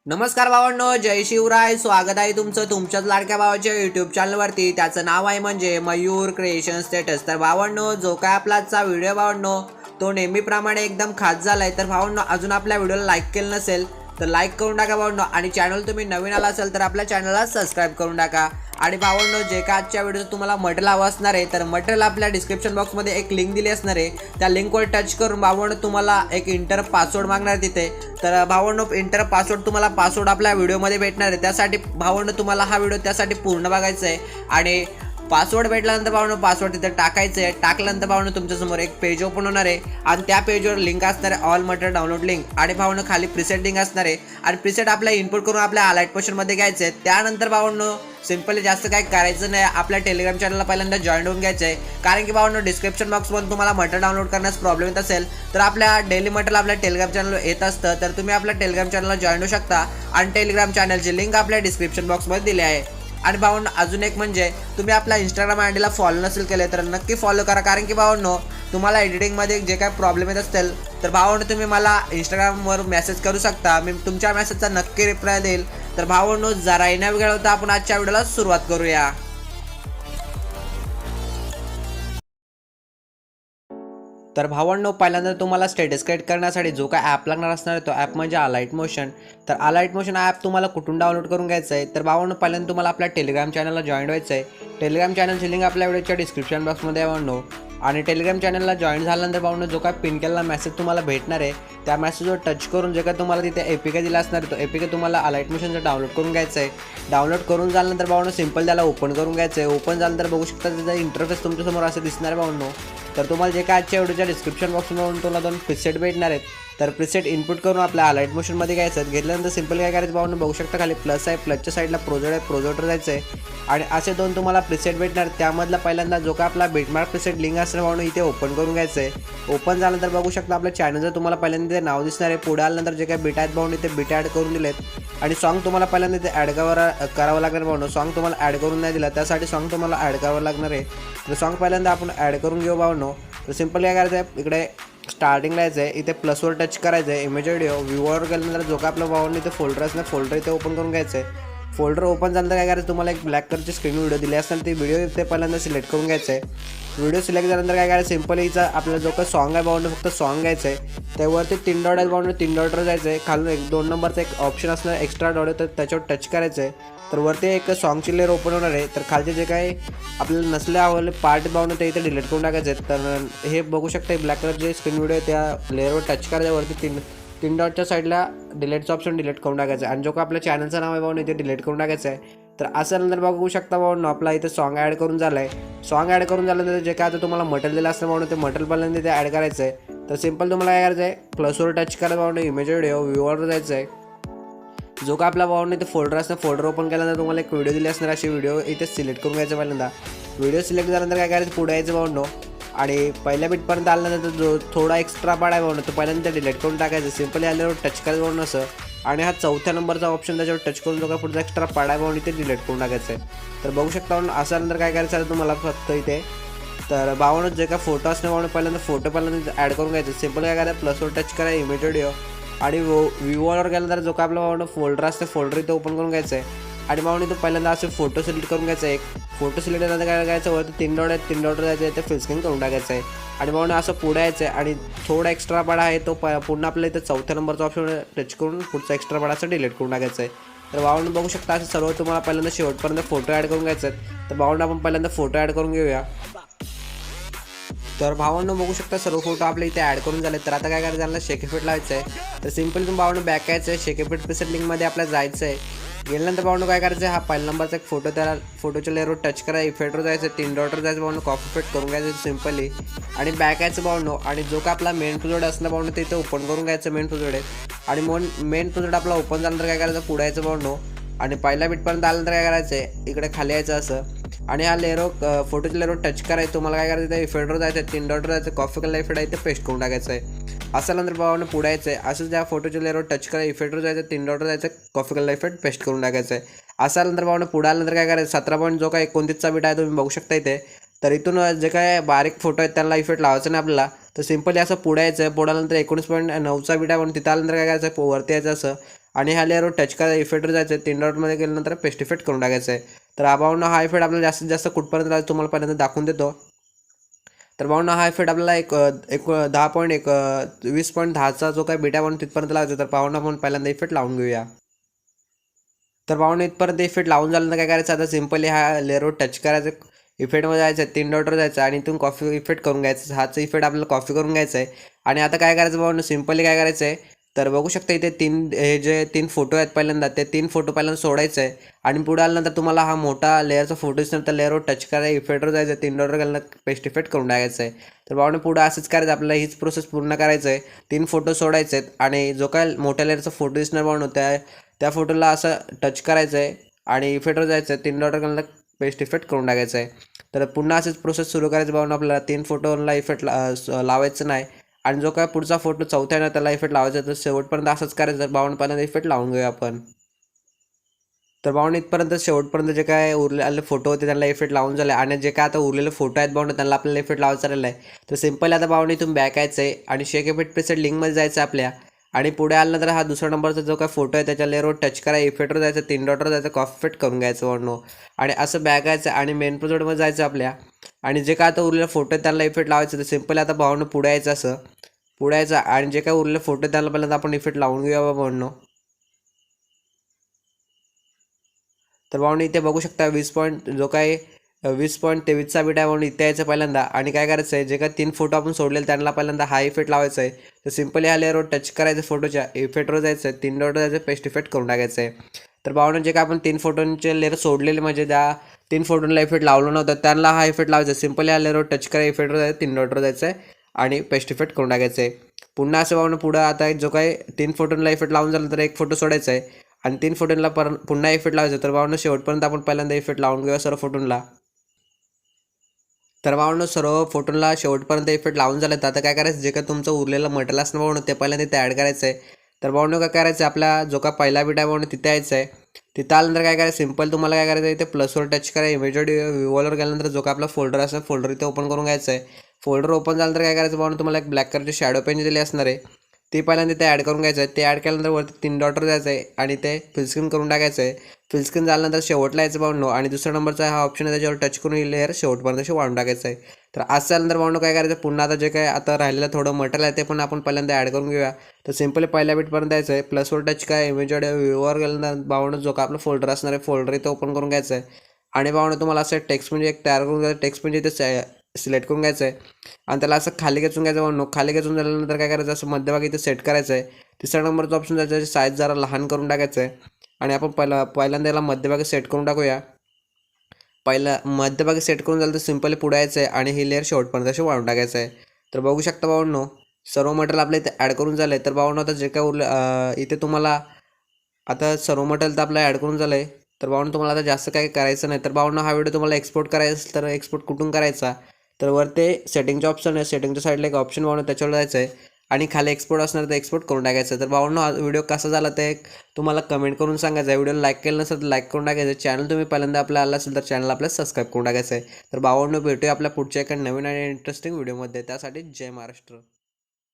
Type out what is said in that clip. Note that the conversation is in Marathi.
नमस्कार भावांनो, जय शिवराय. स्वागत आहे तुमचं तुमच्याच लाडक्या भावाच्या यूट्यूब चॅनलवरती. त्याचं नाव आहे म्हणजे मयूर क्रिएशन स्टेटस. तर भावांनो, जो काय आपला आजचा व्हिडिओ भावांनो तो नेहमीप्रमाणे एकदम खास झालाय. तर भावांनो, अजून आपल्या व्हिडिओला लाईक केलं नसेल तर लाईक करून टाका भावांनो, आणि चॅनल तुम्ही नवीन आला असेल तर आपल्या चॅनलला सबस्क्राईब करून टाका. आणि भावांनो, जे काय आजच्या व्हिडिओत तुम्हाला मटेरियल हवं असणार आहे तर मटेरियल आपल्या डिस्क्रिप्शन बॉक्समध्ये एक लिंक दिली असणार आहे. त्या लिंकवर टच करून भावांनो तुम्हाला एक इंटर पासवर्ड मागणार तिथे. तर भावांनो, इंटर पासवर्ड तुम्हाला पासवर्ड आपल्या व्हिडिओमध्ये भेटणार आहे. त्यासाठी भावांनो तुम्हाला हा व्हिडिओ त्यासाठी पूर्ण बघायचा आहे. आणि पासवर्ड भेटल्यानंतर भावांनो पासवर्ड तिथे टाकायचं आहे. टाकल्यानंतर भावांनो तुमच्यासमोर एक पेज ओपन होणार आहे आणि त्या पेजवर लिंक असणार आहे ऑल मटेरियल डाउनलोड लिंक. आणि भावांनो खाली प्रीसेट लिंक असणार आहे आणि प्रीसेट आपल्या इनपुट करून आपल्या अलाइट पोर्शनमध्ये घ्यायचं आहे. त्यानंतर भावांनो सिंपली जास्त काही करायचं नाही, आपल्या टेलिग्राम चॅनलला पहिल्यांदा जॉईन होऊन घ्यायचं आहे. कारण की भावांनो डिस्क्रिप्शन बॉक्समध्ये तुम्हाला मटेरियल डाउनलोड करण्यास प्रॉब्लेम येत असेल तर आपल्या डेली मटेरियल आपल्या टेलिग्राम चॅनलवर येत असतं. तर तुम्ही आपल्या टेलिग्राम चॅनलला जॉईन होऊ शकता आणि टेलिग्राम चॅनलची लिंक आपल्या डिस्क्रिप्शन बॉक्समध्ये दिली आहे. आणि भावांनो अजून एक म्हणजे तुम्ही आपल्या इंस्टाग्राम आयडीला फॉलो नसेल केले तर नक्की फॉलो करा. कारण की भावांनो तुम्हाला एडिटिंगमध्ये जे काही प्रॉब्लेम येत असतील तर भावांनो तुम्ही मला इंस्टाग्रामवर मेसेज करू शकता. मी तुमच्या मेसेजचा नक्की रिप्लाय देईल. तर भावांनो जरा येण्या वेळ होता, आपण आजच्या व्हिडिओला सुरुवात करूया. तर भावांनो, पहिल्यांदा तुम्हाला स्टेटस क्रिएट करण्यासाठी जो काय ॲप लागणार असणार आहे तो ॲप म्हणजे अलाइट मोशन. तर अलाइट मोशन ॲप तुम्हाला कुठून डाउनलोड करून घ्यायचं आहे तर भावांनो पहिल्यांदा तुम्हाला आपल्या टेलिग्राम चॅनलला जॉईन व्हायचं आहे. टेलिग्राम चॅनलची लिंक आपल्या व्हिडिओच्या डिस्क्रिप्शन बॉक्समध्ये आहे भावांनो. आणि टेलिग्राम चॅनलला जॉईन झाल्यानंतर भावांनो जो काय पिन केलेला मेसेज तुम्हाला भेटणार आहे त्या मेसेजवर टच करून जे काय तुम्हाला तिथे एपीके दिला असणार आहे तो एपीके तुम्हाला अलाइट मोशनचा डाउनलोड करून घ्यायचं आहे. डाउनलोड करून झाल्यानंतर भावांनो सिंपल त्याला ओपन करून घ्यायचं आहे. ओपन झाल्यानंतर बघू शकता त्याचा इंटरफेस तुमच्यासमोर असं दिसणार आहे भावांनो. तर तुम्हाला जे काय आजच्या व्हिडिओच्या डिस्क्रिप्शन बॉक्समधून तुम्हाला 2 प्रीसेट भेटणार आहेत. तर प्रीसेट इनपुट करून आपल्या अलाइट मोशनमध्ये घ्यायचं. घेतल्यानंतर सिंपल काय करायचं भावांनो, बघू शकता खाली प्लस आहे, प्लसच्या साईडला प्रोजेक्ट आहे, प्रोजेक्टवर जायचं आहे. आणि असे 2 तुम्हाला प्रीसेट भेटणार. त्यामधला पहिल्यांदा जो काय आपला बिटमार्क प्रीसेट लिंक असणार भावांनो इथे ओपन करून घ्यायचं आहे. ओपन झाल्यानंतर बघू शकता आपल्या चॅनलचं तुम्हाला पहिल्यांदा ते नाव दिसणार आहे. पुढे आल्यानंतर जे काही बीट आहेत भावांनो इथे बीट ॲड करून दिलेत. आणि सॉन्ग तुम्हाला पहिल्यांदा इथे ॲड करावं लागणार भावांनो. सॉन्ग तुम्हाला ॲड करून नाही दिला त्यासाठी सॉन्ग तुम्हाला ॲड करावं लागणार आहे. तर सॉन्ग पहिल्यांदा आपण ॲड करून घेऊ भावांनो. तर सिंपल काय करायचं आहे, इकडे स्टार्टिंगला यायचं आहे, इथे प्लसवर टच करायचं आहे. इमेज व्हिडिओ व्ह्यूवर गेल्यानंतर जो काय आपला भावांनो इथे फोल्डर असणार फोल्डर इथे ओपन करून घ्यायचं आहे. फोल्डर ओपन झाल्यानंतर काय करायचं, तुम्हाला एक ब्लॅक कलरची स्क्रीन व्हिडिओ दिली असणार ती व्हिडिओ इथे पहिल्यांदा सिलेक्ट करून घ्यायचं आहे. व्हिडिओ सिलेक्ट झाल्यानंतर काय करायचं, सिंपल हिचा आपला जो काय सॉन्ग आहे भावांनो फक्त सॉन्ग घ्यायचं आहे. त्यावरती 3 डॉट आहे भावांनो, 3 डॉटवर जायचं आहे. खालून 2 नंबरचा एक ऑप्शन असणार एक्स्ट्रा डॉट तर त्याच्यावर टच करायचं आहे. तर वरती एक सॉन्गची लेअर ओपन होणार आहे. तर खालचे जे काही आपल्याला नसले आवडले पार्ट भावनं ते इथे डिलीट करून टाकायचे आहेत. तर हे बघू शकता ब्लॅक कलरचे स्क्रीन व्हिडिओ त्या लेअरवर टच करायचं. वरती 3 डॉटच्या साईडला डिलीटचं ऑप्शन डिलीट करून टाकायचं आणि जो का आपल्या चॅनलचं नाव आहे भावनं इथे डिलीट करून टाकायचं आहे. तर असं नंतर बघू शकता भावनं आपला इथे सॉन्ग ॲड करून झालं आहे. सॉन्ग ॲड करून झाल्यानंतर जे काय आता तुम्हाला मटेरियल दिलं असतं भावनं ते मटेरियल पहिल्यांदा इथे ॲड करायचं आहे. तर सिंपल तुम्हाला काय करायचं आहे, प्लसवर टच करायचं भावनं, इमेज व्हिडिओ व्ह्यूवर जायचं आहे. जो का आपला भावांनो इथे फोल्डर असणार फोल्डर ओपन केल्यानंतर तुम्हाला एक व्हिडिओ दिली असणार अशी व्हिडिओ इथे सिलेक्ट करून घ्यायचं. पहिल्यांदा व्हिडिओ सिलेक्ट झाल्यानंतर काय करायचं, पुढे यायचं भावांनो आणि पहिल्या बीटपर्यंत आल्यानंतर जो थोडा एक्स्ट्रा पार्ट आहे भावांनो तो पहिल्यांदा डिलीट करून टाकायचं. सिंपली आल्यावर टच करायचं भावांनो असं. आणि हा 4थ्या नंबरचा ऑप्शन त्याच्यावर टच करून जो का पुढचा एक्स्ट्रा पार्ट आहे भावांनो इथे डिलीट करून टाकायचं आहे. तर बघू शकता असं नंतर काय करायचं आहे तुम्हाला फक्त इथे. तर भावांनो जे काय फोटो असणार भावांनो पहिल्यांदा ॲड करून घ्यायचं. सिंपल काय करायचं, प्लसवर टच करायचं, इमेज व्हिडिओ आणि व्ह्यूवर गेल्यानंतर जो का आपला भावांनो फोल्डर असते फोल्डर इथे ओपन करून घ्यायचं आहे. आणि भावांनो इथं पहिल्यांदा असे फोटो सिलेक्ट करून घ्यायचं आहे. एक फोटो सिलेक्ट झाल्यानंतर काय करायचं, वरती 3 डॉट आहेत 3 डॉट जायचं आहे, ते फुल स्क्रीन करून टाकायचं आहे. आणि भावांनो असं पुढे यायचं आहे आणि थोडा एक्स्ट्रा पाडा आहे तो पुन्हा आपल्या इथं 4थ्या नंबरचा ऑप्शन टच करून पुढचा एक्स्ट्रा पाडा असं डिलीट करून टाकायचं आहे. तर भावांनो बघू शकता असं सर्व तुम्हाला पहिल्यांदा शेवटपर्यंत फोटो ॲड करून घ्यायचं आहे. तर भावांनो आपण पहिल्यांदा फोटो ॲड करून घेऊया. तर भावांनो बघू शकता सर्व फोटो आपल्या इथे ॲड करून झाले. तर आता काय करायचं, त्यांना शेक इफेक्ट लावायचं आहे. तर सिंपल तुम्ही भावांनो बॅक यायचं आहे, शेक इफेक्ट प्रीसेट लिंकमध्ये आपल्याला जायचं आहे. गेल्यानंतर भावांनो काय करायचं, हा पहिला नंबरचा एक फोटो त्याला फोटोच्या लेअरवर टच करायचं, इफेक्टवर जायचं, 3 डॉटवर जायचं भावांनो, कॉपी इफेक्ट करून घ्यायचं सिंपली. आणि बॅक यायचं भावांनो आणि जो का आपला मेन प्रोजेक्ट असणार भावांनो ते इथे ओपन करून घ्यायचं मेन प्रोजेक्ट. आणि मेन प्रोजेक्ट आपला ओपन झाल्यानंतर काय करायचं, पुढे यायचं भावांनो आणि पहिल्या बीटपर्यंत आल्यानंतर काय करायचं आहे, इकडे खाली यायचं असं. आणि हा लेअरवर फोटोच्या लेअरवर टच करायचं. तुम्हाला काय करायचं, इफेक्टवर जायचं, 3 डॉटवर जायचं, कॉपी कलर इफेक्ट आहे ते पेस्ट करून टाकायचं आहे. असं नंतर भावांनो पुढे यायचं आहे. असं ज्या फोटोच्या लेअरवर टच करायचं, इफेक्टवर जायचं, 3 डॉटवर जायचं, कॉपी कलर इफेक्ट पेस्ट करून टाकायचं आहे. असं नंतर भावांनो पुढे आल्यानंतर काय करायचं, 17 पॉईंट जो काय 29चा बीट आहे तुम्ही बघू शकता इथे. तर इथून जे काय बारीक फोटो आहेत त्यांना इफेक्ट लावायचं नाही आपल्याला. तर सिंपली असं पुढे यायचं. पुढे आल्यानंतर 19.9चा बीट आहे म्हणून तिथं आल्यानंतर काय करायचं, वरती यायचं असं. आणि ह्या लेअरवर टच करायचं, इफेक्टवर जायचं, 3 डॉटमध्ये गेल्यानंतर पेस्ट इफेक्ट करून टाकायचं आहे. तर भावांनो हा इफेक्ट आपल्याला जास्तीत जास्त कुठपर्यंत राहतो तुम्हाला पहिल्यांदा दाखवून देतो. तर भावांनो हा इफेक्ट आपल्याला एक 20.10चा जो काय बीटा म्हणून तिथपर्यंत लावायचा. तर भावांनो आपण पहिल्यांदा इफेक्ट लावून घेऊया. तर भावांनो इथपर्यंत इफेक्ट लावून झाल्यानंतर काय करायचं, आता सिम्पली ह्या लेअरवर टच करायचं, इफेक्टमध्ये जायचं, 3 डॉटवर जायचं आणि इथून कॉफी इफेक्ट करून घ्यायचं. हाचा इफेक्ट आपल्याला कॉफी करून घ्यायचा आहे. आणि आता काय करायचं भावांनो, सिम्पली काय करायचं आहे, तर बघू शकता इथे जे 3 फोटो आहेत पहिल्यांदा, ते 3 फोटो पहिल्यांदा सोडायचं आहे. आणि पुढे आल्यानंतर तुम्हाला हा मोठा लेअरचा फोटो दिसणार, तर लेअरवर टच करायचं, इफेक्टवर जायचं, 3 डॉटवर गेल्यानंतर पेस्ट इफेक्ट करून टाकायचं आहे. तर भावांनो पुढे असंच करायचं, आपल्याला हीच प्रोसेस पूर्ण करायचं आहे. 3 फोटो सोडायचे आहेत आणि जो काय मोठ्या लेअरचा फोटो दिसणार भावांनो, त्या फोटोला असं टच करायचं आहे आणि इफेक्टवर जायचं आहे, 3 डॉटवर गेल्यानंतर पेस्ट इफेक्ट करून टाकायचं आहे. तर पुन्हा असेच प्रोसेस सुरू करायचं भावांनो, आपल्याला 3 फोटोला इफेक्ट लावायचं नाही. आणि जो काय पुढचा फोटो चौथ्या ना त्याला इफेक्ट लावायचा, तर शेवटपर्यंत असंच करायचं. तर भावांनो पहिल्यांदा इफेक्ट लावून घेऊया आपण. तर भावांनो इथपर्यंत शेवटपर्यंत जे काय उरलेले फोटो होते त्यांना इफेक्ट लावून झाले. आणि जे काय आता उरलेले फोटो आहेत भावांनो त्यांना आपल्याला इफेक्ट लावायचा राहिला आहे. तर सिम्पल आता भावांनो इथून बॅक यायचं आहे आणि शेक इफेक्ट प्रीसेट लिंकमध्ये जायचं आपल्या. आणि पुढे आल्यानंतर हा दुसरा नंबरचा जो काय फोटो आहे त्याच्या लेअरवर टच करा, इफेक्टवर जायचं, 3 डॉटवर जायचं, कॉफी इफेक्ट करून घ्यायचं भावांनो. आणि असं बॅक यायचं आणि मेन प्रोजेक्टमध्ये जायचं आपल्या. आणि जे काय आता उरलेले फोटो आहेत त्यांना इफेक्ट लावायचं. तर सिम्पल आता भावांनो पुढे यायचं, असं पुढे यायचं आणि जे काय उरलेले फोटो त्याला पहिल्यांदा आपण इफेक्ट लावून घेऊया भावांनो. तर भावांनो इथे बघू शकता 20.23चा बीट आहे म्हणून इथे यायचं पहिल्यांदा. आणि काय करायचं आहे, जे काय 3 फोटो आपण सोडलेले त्यांना पहिल्यांदा हा इफेक्ट लावायचा आहे. तर सिम्पली ह्या लेअरवर टच करायचं, फोटोच्या इफेक्टवर जायचं, 3 डॉटवर जायचं, पेस्ट इफेक्ट करून टाकायचं आहे. तर भावांनो जे काय आपण 3 फोटोंचे लेअर सोडलेले, म्हणजे त्या 3 फोटोंना इफेक्ट लावलं नव्हतं त्यांना हा इफेक्ट लावायचा. सिम्पली ह्या लेअरवर टच करायचं, इफेक्टवर जायचं, 3 डॉटवर जायचं आहे आणि पेस्ट इफेक्ट करून टाकायचं आहे. पुन्हा असं भावांनो पुढं आता जो काही 3 फोटोंना इफेक्ट लावून झालं तर एक फोटो सोडायचा आहे आणि 3 फोटोंना पुन्हा इफेक्ट लावायचं. तर भावांनो शेवटपर्यंत आपण पहिल्यांदा इफेक्ट लावून घेऊया सर्व फोटोंना. तर भावांनो सर्व फोटोला शेवटपर्यंत इफेक्ट लावून झालं. तर आता काय करायचं, जे काय तुमचं उरलेलं मटेरियल असणं भावांनो ते पहिल्यांदा तिथे ॲड करायचं आहे. तर भावांनो काय करायचं, आपला जो का पहिला बीट आहे भावांनो तिथे यायचं आहे. तिथं आल्यानंतर काय करायचं, सिम्पल तुम्हाला काय करायचं, इथे प्लसवर टच करा, इमेज व्ह्यूवर गेल्यानंतर जो का आपला फोल्डर असेल फोल्डर इथे ओपन करून घ्यायचं आहे. फोल्डर ओपन झाल्यानंतर काय करायचं भावांनो, तुम्हाला एक ब्लॅक कलरची शॅडो पेन दिली असणार आहे, ते पहिल्यांदा तिथे ॲड करून घ्यायचं आहे. ते ॲड केल्यानंतर वरती 3 डॉटवर जायचं आहे आणि ते फिल स्क्रीन करून टाकायचं आहे. फिल स्क्रीन झाल्यानंतर शेवटला यायचं भावांनो आणि दुसऱ्या नंबरचा हा ऑप्शन आहे त्याच्यावर टच करून ही लेअर शेवटपर्यंत अशी वाढून टाकायचं आहे. तर असं झाल्यानंतर भावांनो काय करायचं, पुन्हा आता जे काय आता राहिलेलं थोडं मटेरियल आहे ते पण आपण पहिल्यांदा ॲड करून घेऊया. तर सिम्पली पहिल्या बीटपर्यंत यायचं आहे, प्लसवर टच काय, इमेज व्ह्यूवर गेल्यानंतर भावांनो जो का आपला फोल्डर असणार आहे फोल्डर इथे ओपन करून घ्यायचं आहे. आणि भावांनो तुम्हाला असं टेक्स्ट म्हणजे एक तयार करून घ्यायचं, टेक्स्ट म्हणजे इथे सिलेक्ट करून घ्यायचं आहे आणि त्याला असं खाली खेचून घ्यायचं भावांनो. खाली खेचून झाल्यानंतर काय करायचं, असं मध्यभागी इथे सेट करायचं आहे. तिसऱ्या नंबरचा ऑप्शन त्याची साईज जरा लहान करून टाकायचं आहे आणि आपण पहिल्यांदा याला मध्यभागी सेट करून टाकूया. मध्यभागी सेट करून झालं तर सिम्पली पुढे यायचं आहे आणि ही लेअर शेवटपर्यंत अशी वाढून टाकायचं आहे. तर बघू शकता भावांनो सर्व मटेरियल आपल्या इथे ॲड करून झालं आहे. तर भावांनो आता जे काय उरलं इथे तुम्हाला आता सर्व मटेरियल तर आपलं ॲड करून झालं आहे. तर भावांनो तुम्हाला आता जास्त काही करायचं नाही. तर भावांनो हा व्हिडिओ तुम्हाला एक्सपोर्ट करायचा असेल तर एक्सपोर्ट कुठून करायचा, तर वर ते सेटिंगचं ऑप्शन आहे, सेटिंगच्या साईडला एक ऑप्शन भावांनो त्याच्यावर जायचं आहे आणि खाली एक्सपोर्ट असणार तर एक्सपोर्ट करून टाकायचं. तर भावांनो हा व्हिडिओ कसा झाला ते तुम्हाला कमेंट करून सांगायचं आहे. व्हिडिओला लाईक केलं नसेल तर लाईक करून टाकायचं. चॅनल तुम्ही पहिल्यांदा आपल्या आला असेल तर चॅनल आपल्याला सबस्क्राईब करून टाकायचं आहे. तर भावांनो भेटूया आपल्या पुढच्या एका नवीन आणि इंटरेस्टिंग व्हिडिओमध्ये. त्यासाठी जय महाराष्ट्र.